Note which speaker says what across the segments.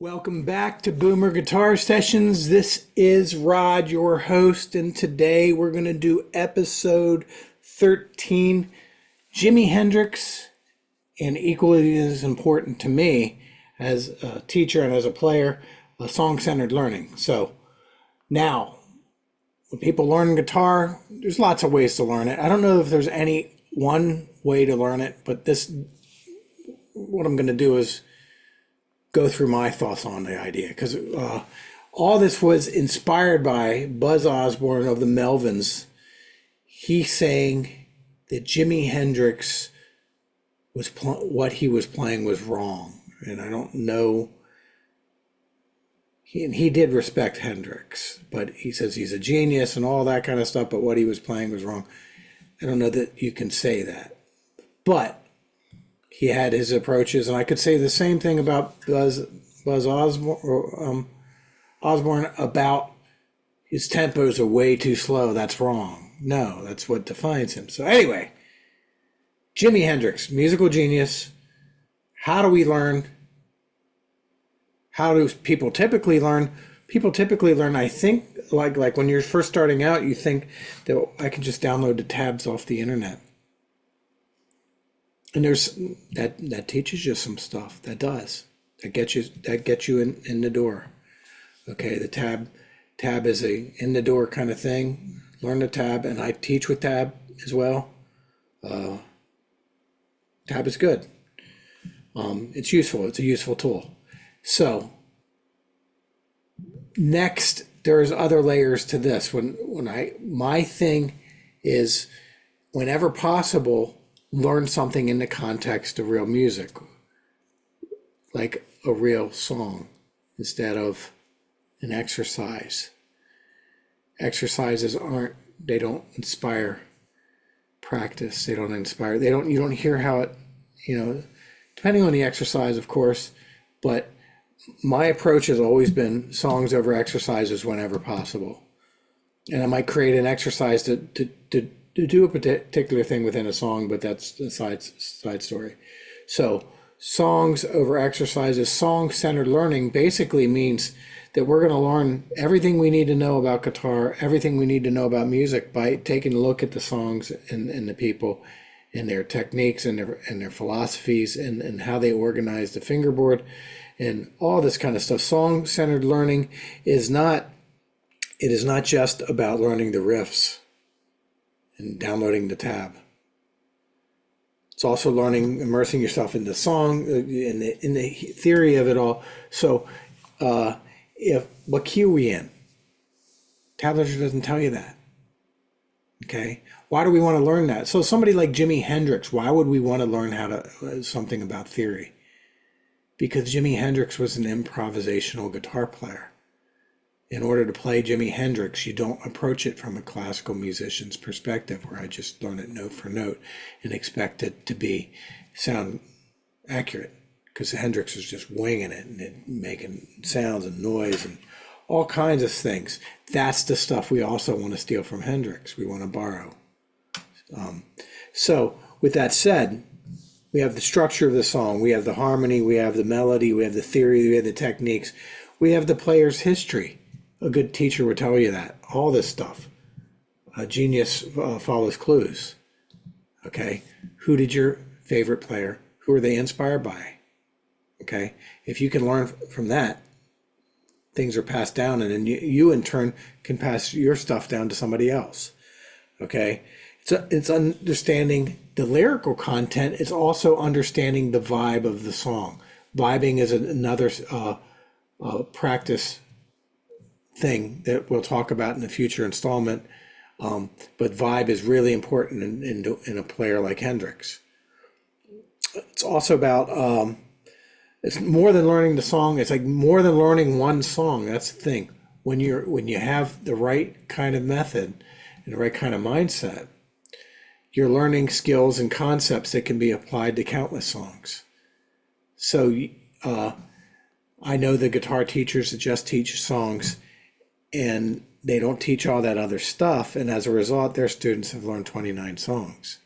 Speaker 1: Welcome back to Boomer Guitar Sessions. This is Rod, your host, and today we're going to do episode 13, Jimi Hendrix, and equally as important to me as a teacher and as a player, song-centered learning. So now, when people learn guitar, there's lots of ways to learn it. I don't know if there's any one way to learn it, but what I'm going to do is go through my thoughts on the idea, because all this was inspired by Buzz Osborne of the Melvins. He's saying that Jimi Hendrix what he was playing was wrong, and I don't know. He did respect Hendrix, but he says he's a genius and all that kind of stuff, but what he was playing was wrong. I don't know that you can say that, but he had his approaches, and I could say the same thing about Buzz Osborne, Osborne about his tempos are way too slow. That's wrong. No, that's what defines him. So anyway, Jimi Hendrix, musical genius. How do we learn? How do people typically learn? People typically learn, I think, like when you're first starting out, you think that I can just download the tabs off the internet. And there's that teaches you some stuff. That gets you in the door. Okay, the tab is a in the door kind of thing. Learn the tab, and I teach with tab as well. Tab is good. It's useful. It's a useful tool. So next, there's other layers to this. My thing is, whenever possible, learn something in the context of real music, like a real song, instead of an exercise. Exercises they don't inspire practice. You don't hear how it, depending on the exercise, of course, but my approach has always been songs over exercises whenever possible. And I might create an exercise to do a particular thing within a song, but that's a side story. So songs over exercises, song-centered learning basically means that we're going to learn everything we need to know about guitar, everything we need to know about music by taking a look at the songs and the people and their techniques and their philosophies and how they organize the fingerboard and all this kind of stuff. Song-centered learning is not just about learning the riffs and downloading the tab. It's also learning, immersing yourself in the song, in the theory of it all. So what key are we in? Tablature doesn't tell you that. Okay? Why do we want to learn that? So somebody like Jimi Hendrix, why would we want to learn something about theory? Because Jimi Hendrix was an improvisational guitar player. In order to play Jimi Hendrix, you don't approach it from a classical musician's perspective, where I just learn it note for note and expect it to sound accurate, because Hendrix is just winging it and making sounds and noise and all kinds of things. That's the stuff we also want to steal from Hendrix. We want to borrow. So with that said, we have the structure of the song, we have the harmony, we have the melody, we have the theory, we have the techniques, we have the player's history. A good teacher would tell you that. All this stuff. A genius follows clues. Okay? Who did your favorite player? Who are they inspired by? Okay? If you can learn from that, things are passed down, and then you in turn can pass your stuff down to somebody else. Okay? It's understanding the lyrical content. It's also understanding the vibe of the song. Vibing is another practice thing that we'll talk about in a future installment, but vibe is really important in a player like Hendrix. It's also about it's more than learning the song. It's like more than learning one song. That's the thing. When you have the right kind of method and the right kind of mindset, you're learning skills and concepts that can be applied to countless songs. So I know the guitar teachers that just teach songs, and they don't teach all that other stuff, and as a result, their students have learned 29 songs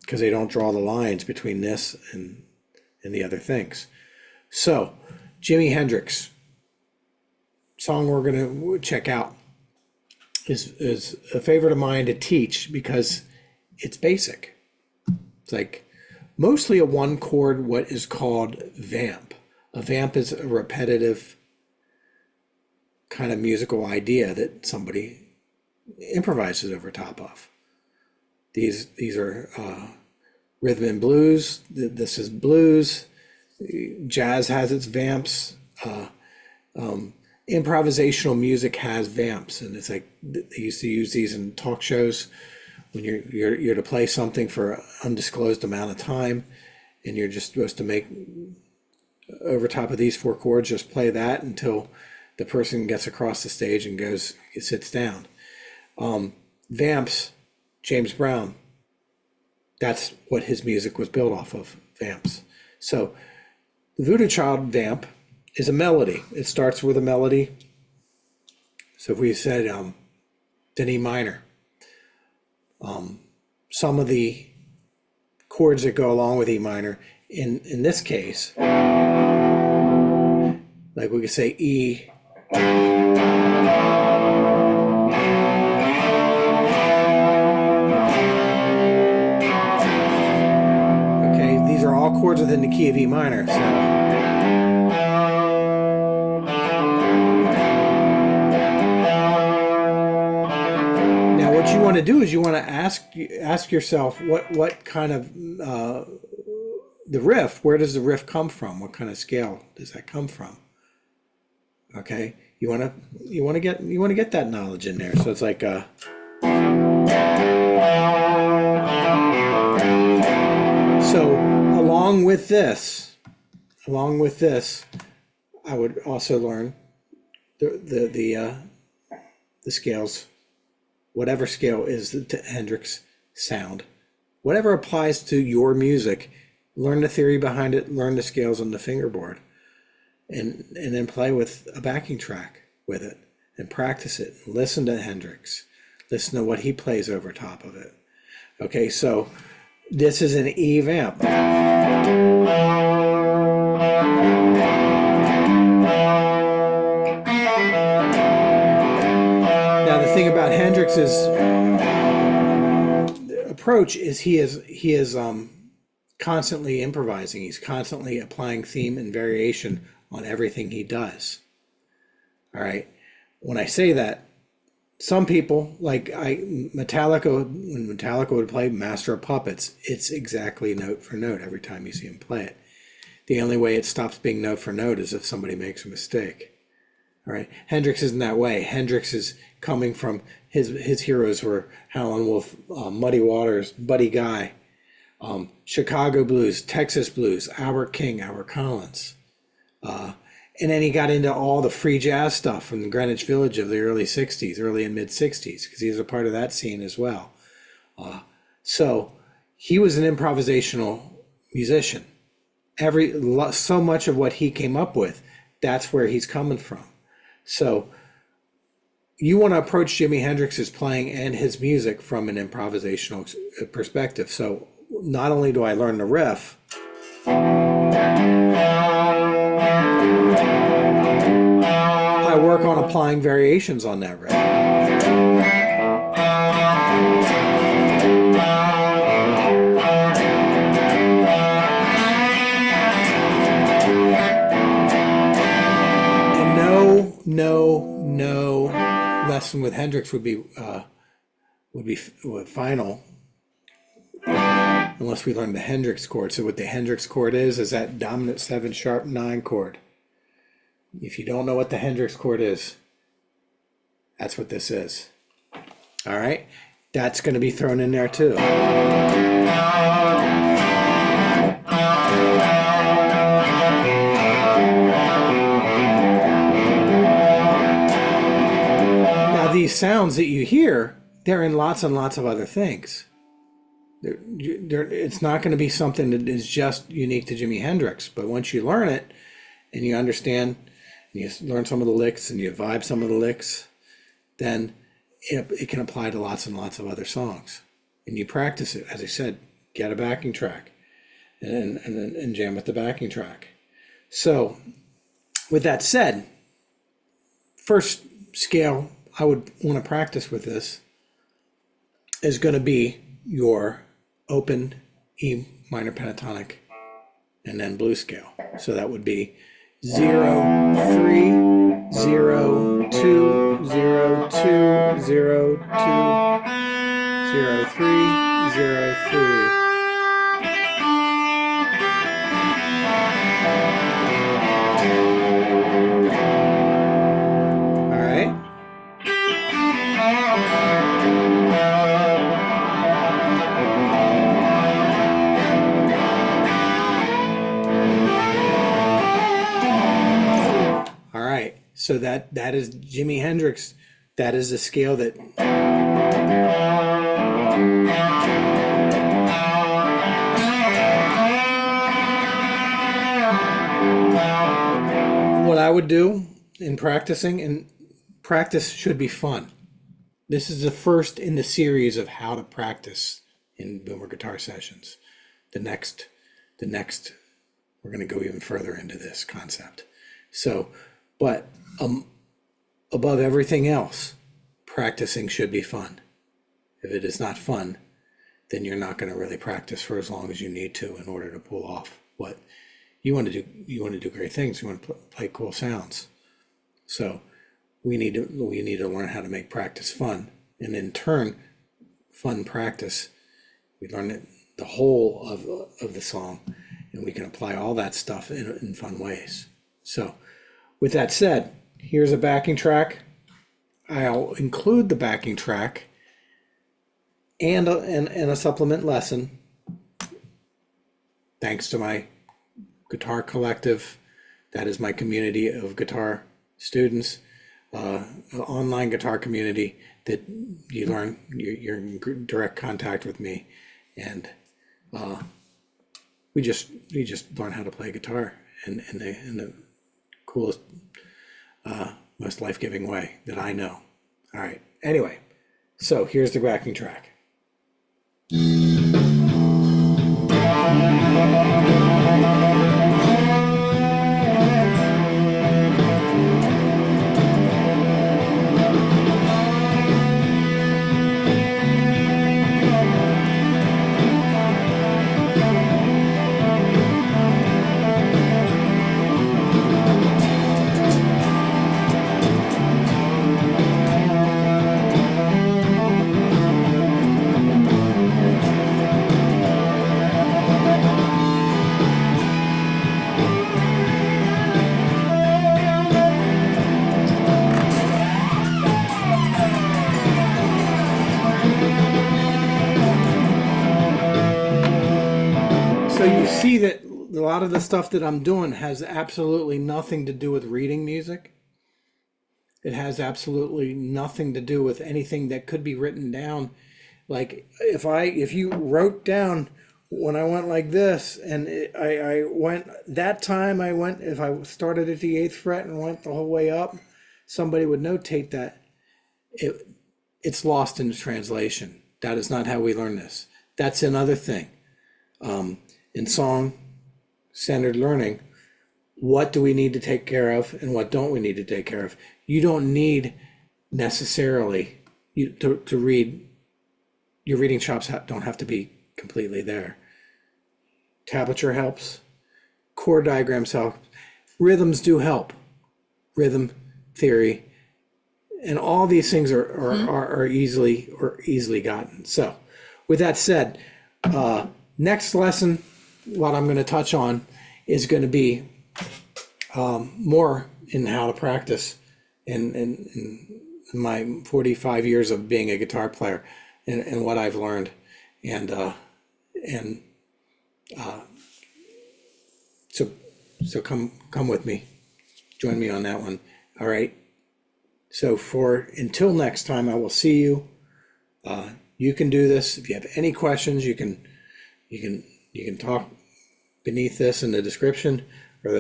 Speaker 1: because they don't draw the lines between this and the other things. So Jimi Hendrix song we're going to check out is a favorite of mine to teach because it's basic. It's like mostly a one chord, what is called vamp. A vamp is a repetitive kind of musical idea that somebody improvises over top of. These are rhythm and blues. This is blues. Jazz has its vamps. Improvisational music has vamps, and it's like they used to use these in talk shows when you're to play something for an undisclosed amount of time, and you're just supposed to make over top of these four chords, just play that until the person gets across the stage and sits down. Vamps, James Brown, that's what his music was built off of, vamps. So the Voodoo Child vamp is a melody. It starts with a melody. So if we said E minor, some of the chords that go along with E minor, in this case, like we could say E, okay, these are all chords within the key of E minor. So what you want to do is you want to ask yourself what kind of the riff, where does the riff come from? What kind of scale does that come from? Okay, you want to get that knowledge in there. So it's like so along with this, I would also learn the scales. Whatever scale is the Hendrix sound, whatever applies to your music, learn the theory behind it, learn the scales on the fingerboard, and then play with a backing track with it and practice it. Listen to Hendrix, listen to what he plays over top of it. Okay, so this is an E vamp. Now the thing about Hendrix's approach is he is constantly improvising. He's constantly applying theme and variation on everything he does. All right. When I say that, some people like Metallica, when Metallica would play Master of Puppets, it's exactly note for note every time you see him play it. The only way it stops being note for note is if somebody makes a mistake. All right. Hendrix isn't that way. Hendrix is coming from his heroes were Howlin' Wolf, Muddy Waters, Buddy Guy, Chicago blues, Texas blues, Albert King, Albert Collins. And then he got into all the free jazz stuff from the Greenwich Village of the early 60s, early and mid 60s, because he was a part of that scene as well. So he was an improvisational musician. So much of what he came up with, that's where he's coming from. So you want to approach Jimi Hendrix's playing and his music from an improvisational perspective. So not only do I learn the riff, I work on applying variations on that riff. And no lesson with Hendrix would be final unless we learn the Hendrix chord. So what the Hendrix chord is that dominant 7 sharp 9 chord. If you don't know what the Hendrix chord is, that's what this is. All right, that's going to be thrown in there too. Now these sounds that you hear, they're in lots and lots of other things. It's not going to be something that is just unique to Jimi Hendrix, but once you learn it and you understand, and you learn some of the licks and you vibe some of the licks, then it can apply to lots and lots of other songs. And you practice it. As I said, get a backing track and jam with the backing track. So with that said, first scale I would want to practice with this is going to be your open E minor pentatonic and then blues scale. So that would be 0, 3, 0, 2, 0, 2, 0, 2, 0, 3, 0, 3. All right. All right. So that is Jimi Hendrix. That is the scale that what I would do in practicing, and practice should be fun. This is the first in the series of how to practice in Boomer guitar sessions. The next, we're going to go even further into this concept. So, but above everything else, practicing should be fun. If it is not fun, then you're not going to really practice for as long as you need to in order to pull off what you want to do. You want to do great things. You want to play cool sounds. So we need to learn how to make practice fun, and in turn, fun practice. We learn it, the whole of the song, and we can apply all that stuff in fun ways. So, with that said, here's a backing track. I'll include the backing track and a supplement lesson, thanks to my guitar collective. That is my community of guitar students, online guitar community that you learn. You're in direct contact with me, and we just learn how to play guitar in the coolest, most life-giving way that I know. All right. Anyway, so here's the backing track. So you see that a lot of the stuff that I'm doing has absolutely nothing to do with reading music. It has absolutely nothing to do with anything that could be written down. Like if you wrote down when I went like this, and I went that time, if I started at the 8th fret and went the whole way up, somebody would notate that. It's lost in the translation. That is not how we learn this. That's another thing. In song-centered learning, what do we need to take care of and what don't we need to take care of? You don't need necessarily to read. Your reading chops don't have to be completely there. Tablature helps. Chord diagrams help. Rhythms do help. Rhythm theory, and all these things are easily gotten. So, with that said, next lesson, what I'm going to touch on is going to be more in how to practice in my 45 years of being a guitar player, and what I've learned, and so come with me, join me on that one. All right. So until next time, I will see you. You can do this. If you have any questions, you can talk beneath this in the description, or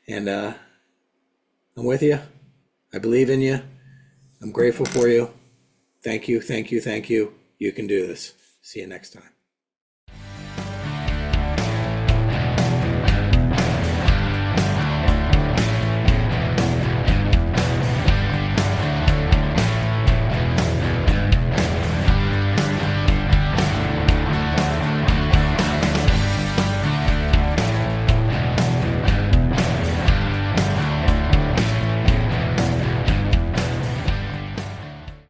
Speaker 1: and I'm with you. I believe in you. I'm grateful for you. Thank you. You can do this. See you next time.